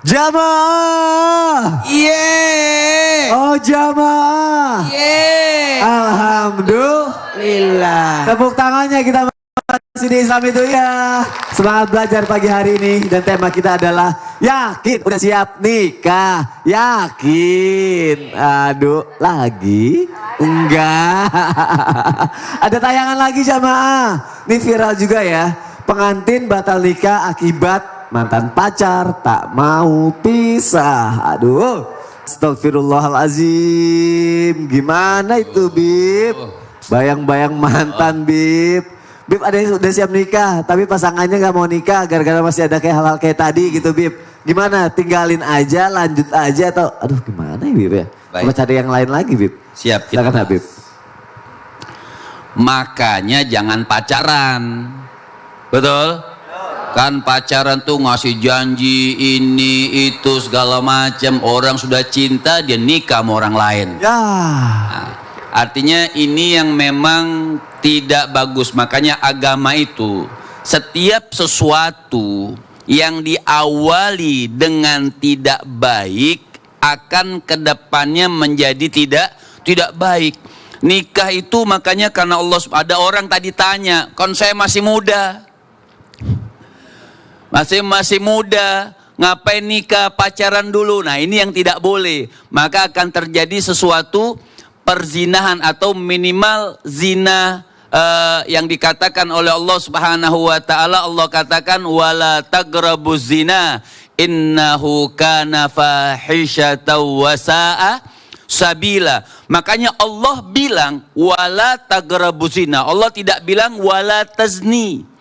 Jamaah. Yeay. Oh jamaah. Yeay. Alhamdulillah. Tepuk tangannya kita masih di Islam itu ya. Semangat belajar pagi hari ini. Dan tema kita adalah yakin. Udah siap nikah? Yakin. Aduh lagi? Enggak. Ada tayangan lagi jamaah. Ini viral juga ya. Pengantin batal nikah akibat mantan pacar tak mau pisah. Aduh. Astagfirullahalazim. Gimana itu Bib? Bayang-bayang mantan Bib. Bib ada yang udah siap nikah tapi pasangannya gak mau nikah gara-gara masih ada kayak hal-hal kayak tadi gitu Bib. Gimana? Tinggalin aja, lanjut aja atau aduh gimana ya Bib ya? Apa cari yang lain lagi Bib? Siap. Silakan Habib. Makanya jangan pacaran. Betul? Kan pacaran tuh ngasih janji ini itu segala macam. Orang sudah cinta dia nikah sama orang lain. Ya. Nah, artinya ini yang memang tidak bagus. Makanya agama itu setiap sesuatu yang diawali dengan tidak baik akan kedepannya menjadi tidak baik. Nikah itu makanya karena Allah, ada orang tadi tanya, kan saya masih muda. Masih muda, ngapain nikah, pacaran dulu. Nah ini yang tidak boleh. Maka akan terjadi sesuatu perzinahan atau minimal zina yang dikatakan oleh Allah Subhanahu wa taala. Allah katakan wala taqrabuz zina innahu kana fahisyatan wa sa'a sabila. Makanya Allah bilang wala taqrabuz zina. Allah tidak bilang wala tazni.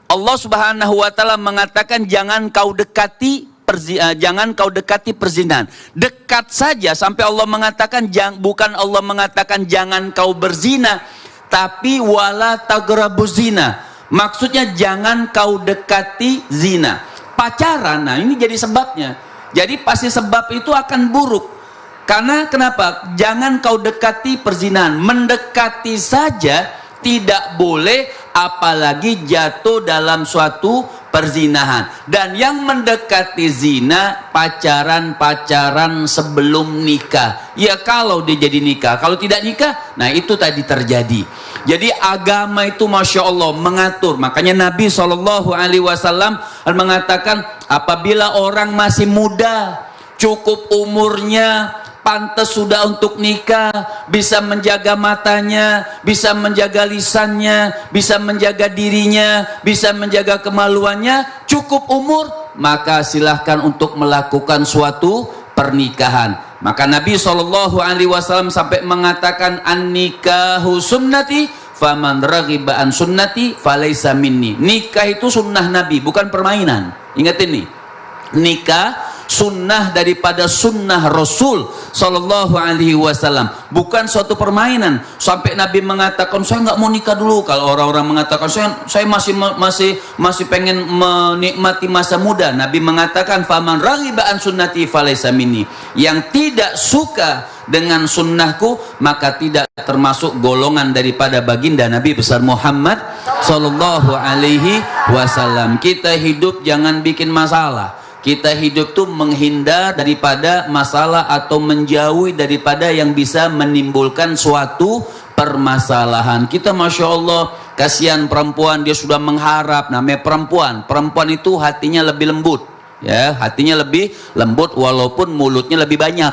Allah Subhanahu wa taala mengatakan jangan kau dekati perzinahan. Dekat saja sampai Allah mengatakan bukan Allah mengatakan jangan kau berzina, tapi wala taqrabuz zina. Maksudnya jangan kau dekati zina. Pacaran, nah ini jadi sebabnya. Jadi pasti sebab itu akan buruk. Karena kenapa? Jangan kau dekati perzinahan. Mendekati saja tidak boleh, apalagi jatuh dalam suatu perzinahan. Dan yang mendekati zina pacaran sebelum nikah. Ya kalau dia jadi nikah, kalau tidak nikah, nah itu tadi terjadi. Jadi agama itu Masya Allah mengatur. Makanya Nabi SAW mengatakan apabila orang masih muda, cukup umurnya, pantas sudah untuk nikah, bisa menjaga matanya, bisa menjaga lisannya, bisa menjaga dirinya, bisa menjaga kemaluannya, cukup umur, maka silahkan untuk melakukan suatu pernikahan. Maka Nabi SAW sampai mengatakan an-nikahu sunnati faman raghiba an sunnati falaysa minni. Nikah itu sunnah Nabi, bukan permainan. Ingat ini, nikah sunnah daripada sunnah Rasul Sallallahu Alaihi Wasallam, bukan suatu permainan. Sampai Nabi mengatakan saya nggak mau nikah dulu. Kalau orang-orang mengatakan saya masih pengen menikmati masa muda, Nabi mengatakan faman raghiba an sunnati falaysa minni. Yang tidak suka dengan sunnahku maka tidak termasuk golongan daripada baginda Nabi besar Muhammad Sallallahu Alaihi Wasallam. Kita hidup jangan bikin masalah. Kita hidup tuh menghindar daripada masalah atau menjauhi daripada yang bisa menimbulkan suatu permasalahan. Kita Masya Allah, kasihan perempuan, dia sudah mengharap. Namanya perempuan itu hatinya lebih lembut, ya, hatinya lebih lembut walaupun mulutnya lebih banyak.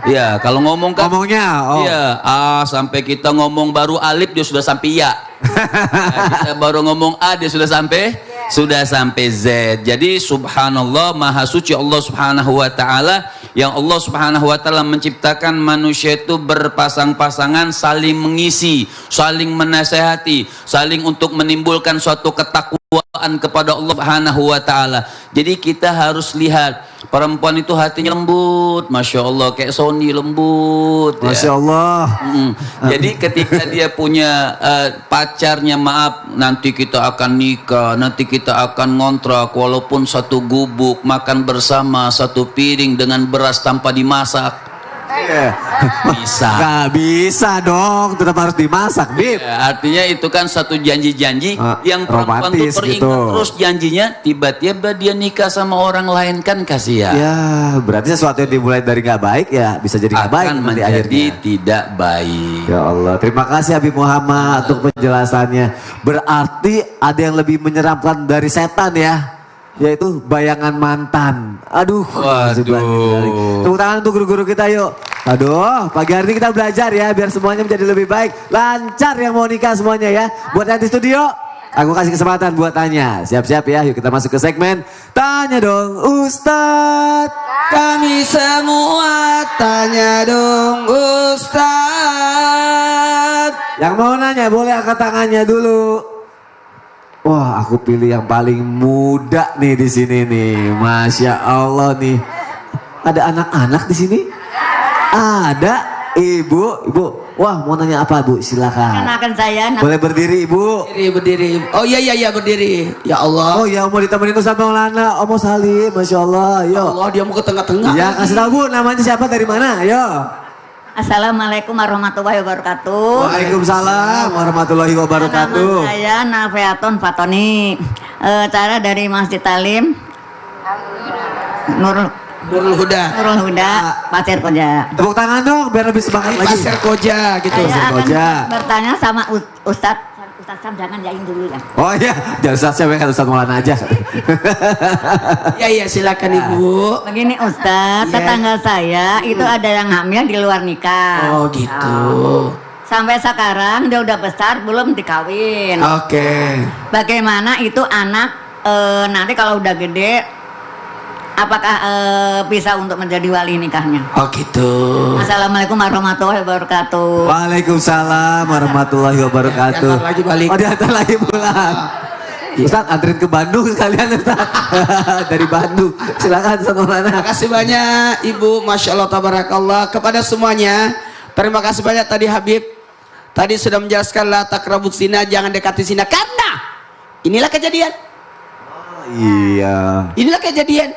Ya, kalau ngomong kan, ngomongnya, ya, sampai kita ngomong baru alif dia sudah sampai ya. Kita baru ngomong A dia sudah sampai Z. Jadi subhanallah, maha suci Allah Subhanahu wa taala, yang Allah Subhanahu wa taala menciptakan manusia itu berpasang-pasangan, saling mengisi, saling menasehati, saling untuk menimbulkan suatu ketakwaan kepada Allah Subhanahu wa taala. Jadi kita harus lihat perempuan itu hatinya lembut, Masya Allah, kayak Sony lembut, Masya Allah. Jadi ketika dia punya pacarnya, maaf, nanti kita akan nikah, nanti kita akan ngontrak, walaupun satu gubuk, makan bersama satu piring dengan beras tanpa dimasak. Bisa. Gak bisa dong, tetap harus dimasak, Bib. Ya, artinya itu kan satu janji-janji yang perempuan tuh romantis teringat gitu. terus janjinya, tiba-tiba dia nikah sama orang lain, kan kasihan. Ya, berarti sesuatu yang dimulai dari gak baik ya bisa jadi gak baik Akan nanti menjadi akhirnya. tidak baik. Ya Allah, terima kasih Habib Muhammad untuk penjelasannya. Berarti ada yang lebih menyeramkan dari setan ya, yaitu bayangan mantan. Aduh, Waduh. tepuk tangan untuk guru-guru kita yuk. Aduh, pagi hari ini kita belajar ya biar semuanya menjadi lebih baik. Lancar yang mau nikah semuanya ya. Buat yang di studio, aku kasih kesempatan buat tanya. Siap-siap ya, yuk kita masuk ke segmen Tanya Dong Ustadz. Kami semua tanya dong Ustadz. Yang mau nanya boleh angkat tangannya dulu. Wah, aku pilih yang paling muda nih di sini nih. Masya Allah nih. Ada anak-anak di sini? Ada, Ibu. Wah, mau nanya apa, Bu? Silakan. Kenakan saya. Boleh berdiri, Ibu. Berdiri. Oh iya berdiri. Ya Allah. Oh ya, mau ditemenin Ustaz Maulana. Om Salim, Masya Allah. Yo. Allah, dia mau ke tengah-tengah. Ya, kasih tahu Bu, namanya siapa, dari mana? Yo. Assalamualaikum warahmatullahi wabarakatuh. Waalaikumsalam warahmatullahi wabarakatuh. Nama saya Nafeaton Fatoni. Cara dari Masjid Talim Nurul Nurul Huda. Pasir Koja. Tepuk tangan dong, biar lebih semangat lagi. Pasir Koja gitu. Saya akan Koja. bertanya sama Ustadz Sam, jangan yain dulu ya. Oh iya, jangan Ustaz siapa kan Ustaz Maulana aja. Ya silakan Ibu. Begini Ustadz, Iya. tetangga saya itu ada yang hamil di luar nikah. Oh gitu. Sampai sekarang dia udah besar belum dikawin. Oke. Bagaimana itu anak nanti kalau udah gede, apakah bisa untuk menjadi wali nikahnya? Oh gitu. Assalamualaikum warahmatullahi wabarakatuh. Waalaikumsalam warahmatullahi wabarakatuh. Diantar lagi balik. Oh diantar lagi pulang. Ustaz anterin ke Bandung sekalian Ustaz. Dari Bandung. Silakan Ustaz Maulana. Terima kasih banyak Ibu, Masya Allah tabarakallah. Kepada semuanya, terima kasih banyak tadi Habib. Tadi sudah menjelaskan la takrabuz zina, jangan dekati zina. Karena inilah kejadian. Iya. Inilah kejadian.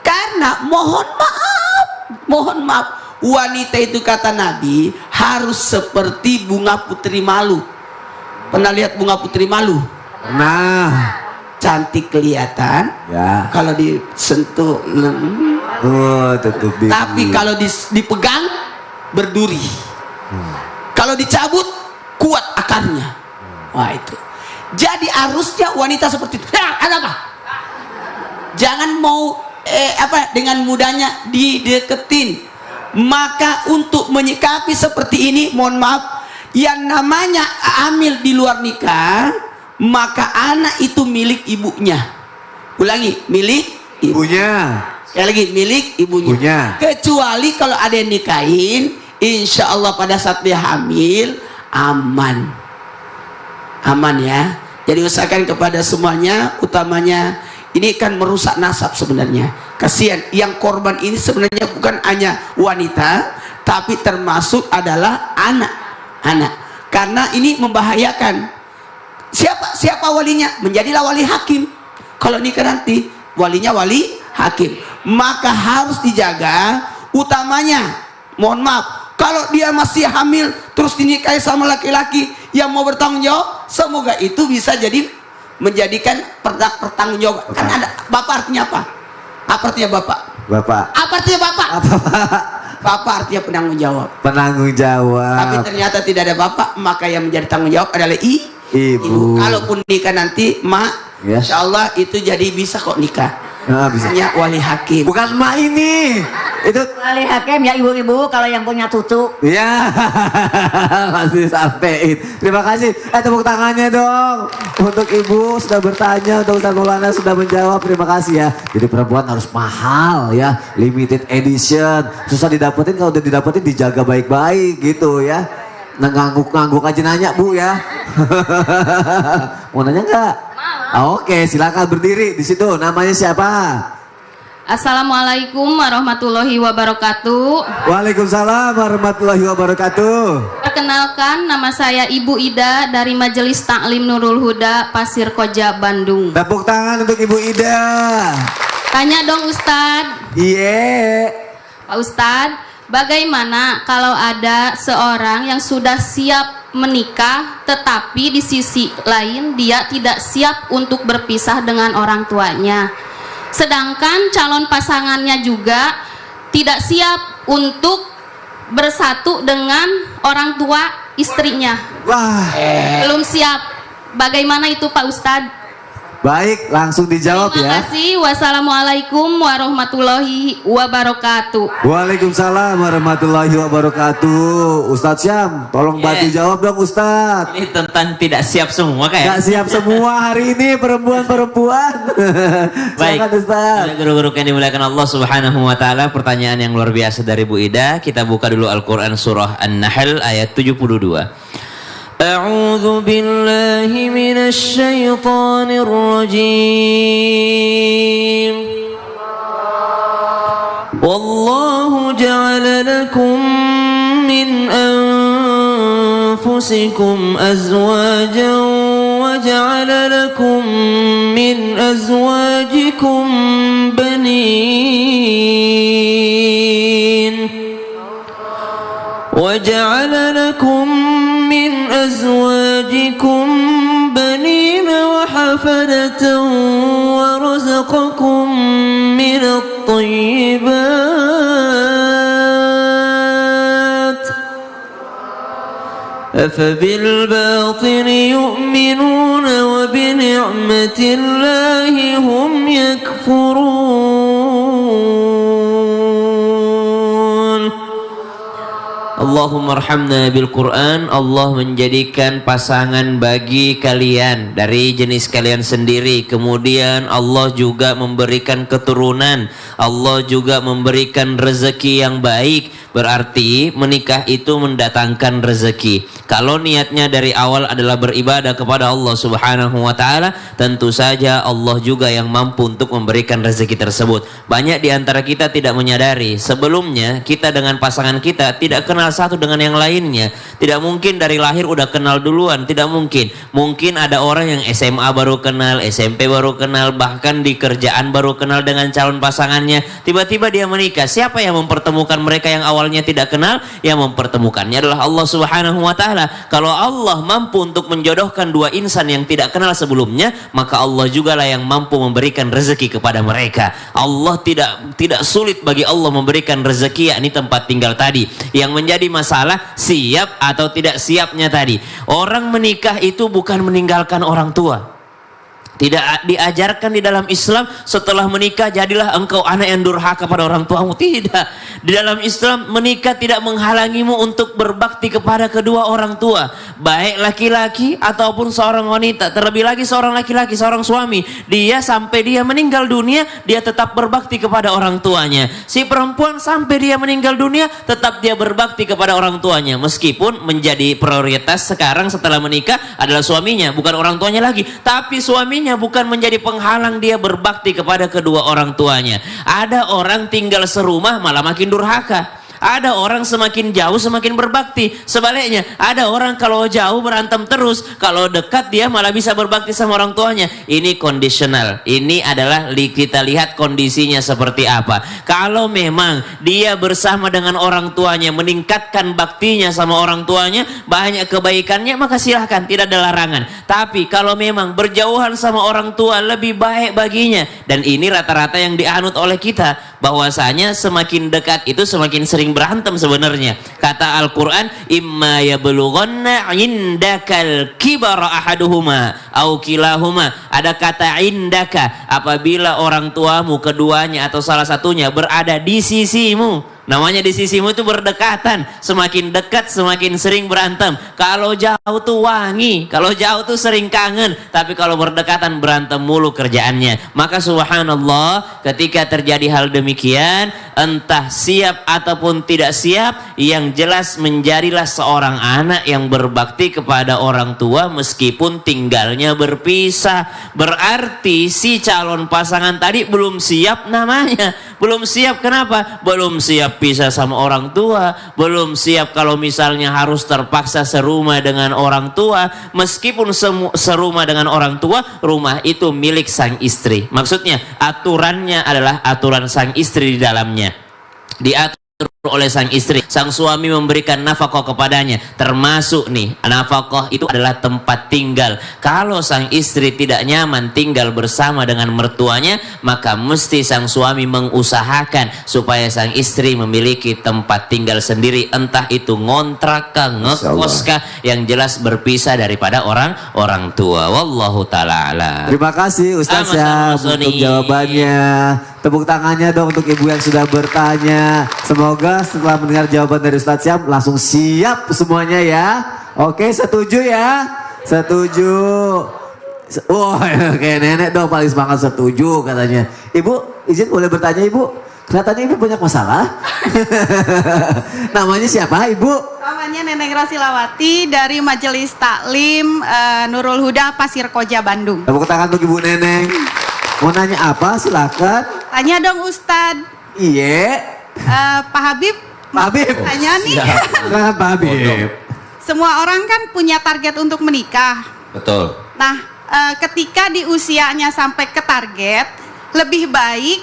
Karena mohon maaf, wanita itu kata Nabi harus seperti bunga putri malu. Pernah lihat bunga putri malu? Nah. Cantik kelihatan. Ya. Kalau disentuh, Oh tutup diri. tapi kalau dipegang berduri. Kalau dicabut kuat akarnya. Wah itu. Jadi harusnya wanita seperti itu. Ada apa? Jangan mau dengan mudahnya dideketin. Maka untuk menyikapi seperti ini, mohon maaf, yang namanya hamil di luar nikah, maka anak itu milik ibunya. Ulangi, milik Ibunya. sekali lagi milik ibunya. Kecuali kalau ada yang nikahin, insya Allah pada saat dia hamil aman ya. Jadi usahakan kepada semuanya, utamanya ini kan merusak nasab sebenarnya. Kasihan yang korban ini sebenarnya bukan hanya wanita, tapi termasuk adalah anak. Karena ini membahayakan. Siapa walinya? Menjadilah wali hakim. Kalau nikah nanti walinya wali hakim. Maka harus dijaga, utamanya mohon maaf, kalau dia masih hamil terus dinikahi sama laki-laki yang mau bertanggung jawab, semoga itu bisa jadi menjadikan pertanggung jawab. Kan ada bapak artinya apa? Apa artinya bapak? Bapak. Apa artinya bapak? Apa Pak? Bapak artinya penanggung jawab. Penanggung jawab. Tapi ternyata tidak ada bapak, maka yang menjadi tanggung jawab adalah Ibu. Kalaupun nikah nanti mak, Ya. insya Allah itu jadi bisa kok nikah. Nah, bisa. Misalnya wali hakim. Bukan emak ini. Itu Wali hakim ya ibu-ibu kalau yang punya cucu. ya masih sampein. Terima kasih. Tepuk tangannya dong untuk Ibu sudah bertanya, untuk Ustaz Maulana sudah menjawab. Terima kasih ya. Jadi perempuan harus mahal ya, limited edition. Susah didapetin, kalau udah didapetin dijaga baik-baik gitu ya. Nah, ngangguk aja nanya Bu ya. Mau nanya nggak? Oke, silakan berdiri di situ. Namanya siapa? Assalamualaikum warahmatullahi wabarakatuh. Waalaikumsalam warahmatullahi wabarakatuh. Perkenalkan, nama saya Ibu Ida dari Majelis Taklim Nurul Huda, Pasir Koja, Bandung. Tepuk tangan untuk Ibu Ida. Tanya dong Ustadz. Iya. Pak Ustadz, bagaimana kalau ada seorang yang sudah siap menikah tetapi di sisi lain dia tidak siap untuk berpisah dengan orang tuanya, sedangkan calon pasangannya juga tidak siap untuk bersatu dengan orang tua istrinya? Wah, Belum siap. Bagaimana itu Pak Ustadz? baik, langsung dijawab Terima ya. kasih. Wassalamualaikum warahmatullahi wabarakatuh. Waalaikumsalam warahmatullahi wabarakatuh. Ustadz Syam, tolong bantu jawab dong Ustadz. Ini tentang tidak siap semua Gak kayak. siap semua hari ini perempuan-perempuan. Baik. Silakan Ustadz. Guru-guru yang dimuliakan Allah Subhanahu wa taala, pertanyaan yang luar biasa dari Bu Ida. Kita buka dulu Al-Qur'an surah An-Nahl ayat 72. A'udzu billahi minasy syaithanir rajim. Wallahu ja'ala lakum min anfusikum azwajan wa ja'ala lakum min azwajikum banin وجعل لكم من أزواجكم بنين وحفدة ورزقكم من الطيبات أفبالباطل يؤمنون وبنعمة الله هم يكفرون. Allahumma arhamna bil Quran. Allah menjadikan pasangan bagi kalian dari jenis kalian sendiri. Kemudian Allah juga memberikan keturunan. Allah juga memberikan rezeki yang baik. Berarti menikah itu mendatangkan rezeki. Kalau niatnya dari awal adalah beribadah kepada Allah Subhanahu wa taala, tentu saja Allah juga yang mampu untuk memberikan rezeki tersebut. Banyak di antara kita tidak menyadari sebelumnya kita dengan pasangan kita tidak kenal satu dengan yang lainnya. Tidak mungkin dari lahir udah kenal duluan, tidak mungkin. Mungkin ada orang yang SMA baru kenal, SMP baru kenal, bahkan di kerjaan baru kenal dengan calon pasangannya. Tiba-tiba dia menikah. Siapa yang mempertemukan mereka yang awalnya tidak kenal? Yang mempertemukannya adalah Allah Subhanahu wa taala. Kalau Allah mampu untuk menjodohkan dua insan yang tidak kenal sebelumnya, maka Allah juga lah yang mampu memberikan rezeki kepada mereka. Allah tidak sulit bagi Allah memberikan rezeki, yakni tempat tinggal tadi. Yang menjadi masalah siap atau tidak siapnya tadi. Orang menikah itu bukan meninggalkan orang tua. Tidak diajarkan di dalam Islam setelah menikah jadilah engkau anak yang durhaka pada orang tuamu. Tidak. Di dalam Islam menikah tidak menghalangimu untuk berbakti kepada kedua orang tua, baik laki-laki ataupun seorang wanita. Terlebih lagi seorang laki-laki, seorang suami, dia sampai dia meninggal dunia dia tetap berbakti kepada orang tuanya. Si perempuan sampai dia meninggal dunia tetap dia berbakti kepada orang tuanya, meskipun menjadi prioritas sekarang setelah menikah adalah suaminya, bukan orang tuanya lagi. Tapi suaminya bukan menjadi penghalang dia berbakti kepada kedua orang tuanya. Ada orang tinggal serumah malah makin durhaka. Ada orang semakin jauh semakin berbakti. Sebaliknya, ada orang kalau jauh berantem terus, kalau dekat dia malah bisa berbakti sama orang tuanya. Ini kondisional. Ini adalah kita lihat kondisinya seperti apa. Kalau memang dia bersama dengan orang tuanya, meningkatkan baktinya sama orang tuanya, banyak kebaikannya, maka silahkan, tidak ada larangan. Tapi kalau memang berjauhan sama orang tua lebih baik baginya, dan ini rata-rata yang dianut oleh kita, bahwasanya semakin dekat itu semakin sering berantem sebenarnya. Kata Al-Quran, imma yablughanna indakal kibara ahaduhuma au kilahuma. Ada kata indaka, apabila orang tuamu keduanya atau salah satunya berada di sisimu. Namanya di sisimu itu berdekatan. Semakin dekat semakin sering berantem. Kalau jauh tuh wangi, kalau jauh tuh sering kangen. Tapi kalau berdekatan berantem mulu kerjaannya. Maka subhanallah, ketika terjadi hal demikian, entah siap ataupun tidak siap, yang jelas menjadilah seorang anak yang berbakti kepada orang tua meskipun tinggalnya berpisah. Berarti si calon pasangan tadi belum siap namanya. Belum siap, kenapa? Belum siap pisah sama orang tua, belum siap kalau misalnya harus terpaksa serumah dengan orang tua. Meskipun serumah dengan orang tua, rumah itu milik sang istri. Maksudnya aturannya adalah aturan sang istri di dalamnya. Diatur oleh sang istri. Sang suami memberikan nafkah kepadanya, termasuk nih nafkah itu adalah tempat tinggal. Kalau sang istri tidak nyaman tinggal bersama dengan mertuanya, maka mesti sang suami mengusahakan supaya sang istri memiliki tempat tinggal sendiri, entah itu ngontrak kah, ngekos kah, yang jelas berpisah daripada orang tua. Wallahu taala a'lam. Terima kasih Ustaz Sama-sama, Syam untuk Sony. jawabannya. Tepuk tangannya dong untuk ibu yang sudah bertanya. Semoga setelah mendengar jawaban dari Ustaz Syam langsung siap semuanya ya. Oke, setuju ya? Setuju. Wah, kayak nenek dong paling semangat setuju katanya. Ibu, izin boleh bertanya Ibu? Kelihatannya Ibu banyak masalah. Namanya siapa Ibu? Namanya Neneng Rosilawati dari Majelis Taklim Nurul Huda Pasir Koja Bandung. Tepuk tangan untuk Ibu Neneng. Mau nanya apa? Silakan. Tanya dong Ustadz. Iya. Pak Habib. Pak Habib. Tanya nih. Silakan Pak Habib. Semua orang kan punya target untuk menikah. Betul. Nah, ketika di usianya sampai ke target, lebih baik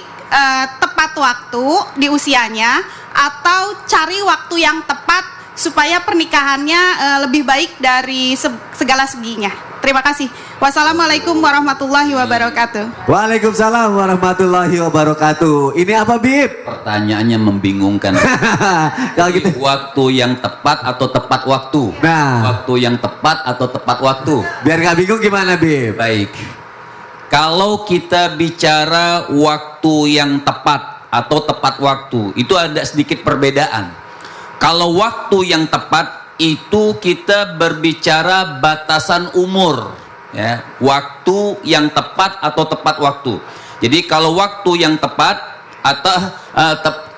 tepat waktu di usianya atau cari waktu yang tepat supaya pernikahannya lebih baik dari segala seginya. Terima kasih. Wassalamualaikum warahmatullahi wabarakatuh. Waalaikumsalam warahmatullahi wabarakatuh. Ini apa Bib? Pertanyaannya membingungkan. Kalau gitu. Waktu yang tepat atau tepat waktu? Nah. Waktu yang tepat atau tepat waktu? Biar gak bingung gimana Bib? Baik. Kalau kita bicara waktu yang tepat atau tepat waktu, itu ada sedikit perbedaan. Kalau waktu yang tepat itu kita berbicara batasan umur, ya, waktu yang tepat atau tepat waktu. Jadi kalau waktu yang tepat atau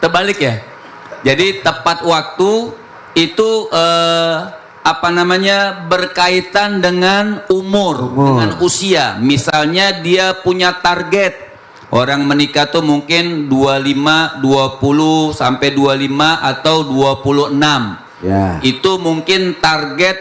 terbalik ya. Jadi tepat waktu itu berkaitan dengan umur, dengan usia. Misalnya dia punya target. Orang menikah tuh mungkin 25, 20 sampai 25 atau 26. Ya. Itu mungkin target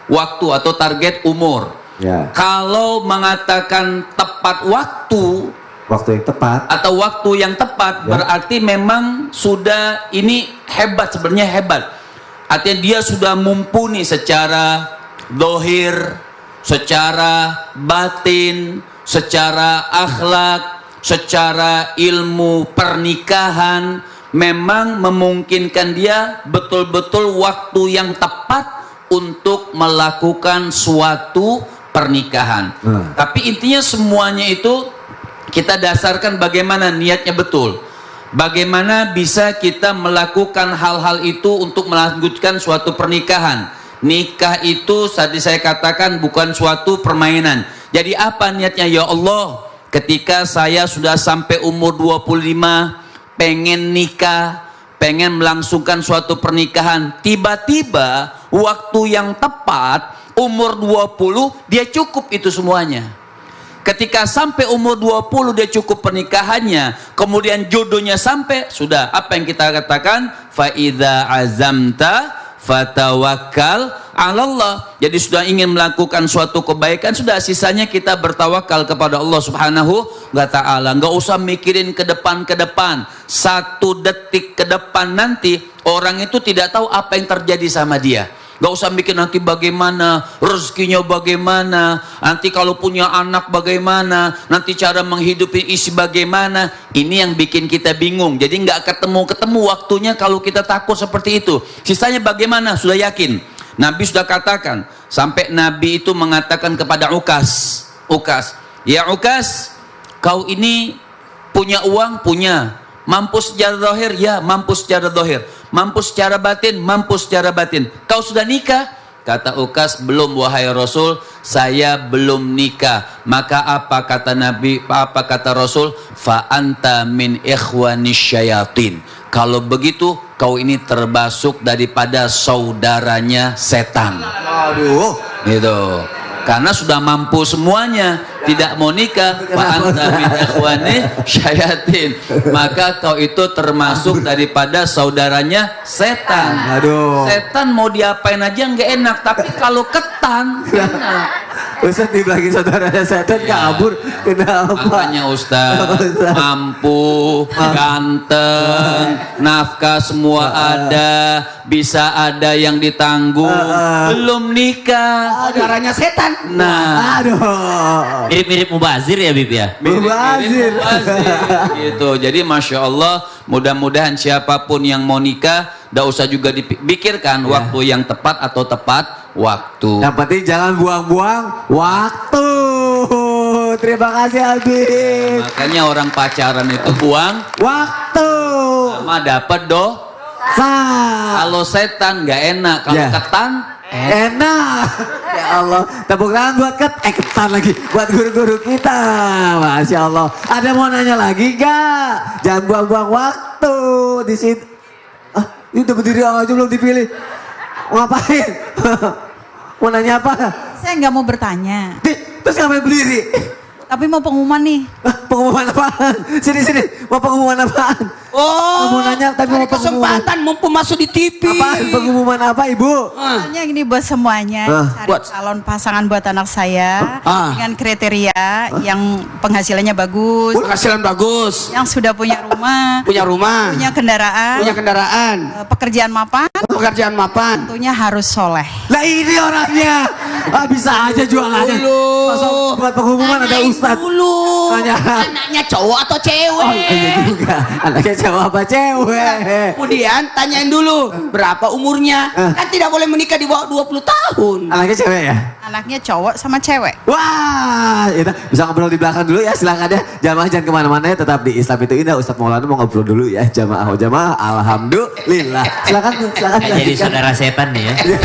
waktu atau target umur. Ya. Kalau mengatakan tepat waktu Waktu yang tepat. atau waktu yang tepat, Ya. berarti memang sudah ini hebat, sebenarnya hebat. Artinya dia sudah mumpuni secara dohir, secara batin, secara akhlak, secara ilmu pernikahan, memang memungkinkan dia betul-betul waktu yang tepat untuk melakukan suatu pernikahan. Tapi intinya semuanya itu kita dasarkan bagaimana niatnya betul. Bagaimana bisa kita melakukan hal-hal itu untuk melanjutkan suatu pernikahan. Nikah itu tadi saya katakan bukan suatu permainan. Jadi apa niatnya? Ya Allah, ketika saya sudah sampai umur 25, pengen nikah, pengen melangsungkan suatu pernikahan, tiba-tiba waktu yang tepat umur 20 dia cukup itu semuanya. Ketika sampai umur 20 dia cukup pernikahannya, kemudian jodohnya sampai, sudah apa yang kita katakan? Fa idza azamta fatawakkal 'alallah. Jadi sudah ingin melakukan suatu kebaikan, sudah sisanya kita bertawakal kepada Allah Subhanahu wa taala. Enggak usah mikirin ke depan. Satu detik ke depan nanti orang itu tidak tahu apa yang terjadi sama dia. Gak usah mikir nanti bagaimana, rezekinya bagaimana, nanti kalau punya anak bagaimana, nanti cara menghidupi istri bagaimana. Ini yang bikin kita bingung. Jadi gak ketemu waktunya kalau kita takut seperti itu. Sisanya bagaimana? Sudah yakin. Nabi sudah katakan, sampai Nabi itu mengatakan kepada Ukas, ya Ukas, kau ini punya uang? Punya. Mampu secara zahir? Ya, mampu secara zahir. Mampu secara batin? Mampu secara batin. Kau sudah nikah? Kata Ukas, belum wahai Rasul, saya belum nikah. Maka apa kata Nabi, apa kata Rasul? Fa anta min ikhwanis syayatin. Kalau begitu, kau ini termasuk daripada saudaranya setan. Aduh. Gitu. Karena sudah mampu semuanya. tidak mau nikah, fa anta min ikhwani syayatin. Maka kau itu termasuk daripada saudaranya setan. Aduh. Setan mau diapain aja nggak enak, tapi kalau ketan enak. Ustaz dibilangin saudaranya setan kabur. Kenapa? Makanya Ustaz mampu, ganteng, nafkah semua ada, bisa ada yang ditanggung, belum nikah. Saudaranya setan. Nah, Aduh. Mirip-mirip mubazir ya Bib ya. Mubazir. gitu. Jadi masya Allah, mudah-mudahan siapapun yang mau nikah, tidak usah juga dipikirkan waktu yang tepat atau tepat waktu. Yang penting jangan buang-buang waktu. Terima kasih Habib. Makanya orang pacaran itu buang Waktu. sama dapat Sa. Kalau setan nggak enak, kalau Ya. ketan Enak. Ya Allah. Tepuk tangan buat ketan lagi. Buat guru-guru kita. Masya Allah. Ada mau nanya lagi gak? Jangan buang-buang waktu di situ. Ah, ini udah berdiri aja belum dipilih. Ngapain? Mau nanya apa? Saya nggak mau bertanya, Terus ngapain berdiri? tapi mau pengumuman nih. Pengumuman apaan? Sini. Mau pengumuman apaan? Oh, Mau nanya tapi mau ada pengumuman. kesempatan mumpung masuk di TV. Apaan? Pengumuman apa Ibu? Soalnya ini buat semuanya, cari buat- calon pasangan buat anak saya Ah. dengan kriteria yang penghasilannya bagus, Penghasilan bagus, yang sudah punya rumah, punya rumah, punya kendaraan, punya kendaraan, pekerjaan mapan, pekerjaan mapan. tentunya harus soleh. Lah ini orangnya. Ah, bisa aja jualannya. Masa buat pengumuman ada Ustadz. Dulu. Tanya. Anaknya cowok atau cewek? Oh iya juga. Anaknya cowok apa cewek? Kemudian tanyain dulu berapa umurnya. Kan tidak boleh menikah di bawah 20 tahun. Anaknya cewek ya? Anaknya cowok sama cewek. Wah, itu bisa ngobrol di belakang dulu ya, silakan ya. Jamaah jangan kemana-mana ya, tetap di Islam itu indah. Ustadz Maulana mau ngobrol dulu ya, jamaah. Alhamdulillah. Silakan. Nggak jadi lanjutkan. saudara setan nih ya. Ya.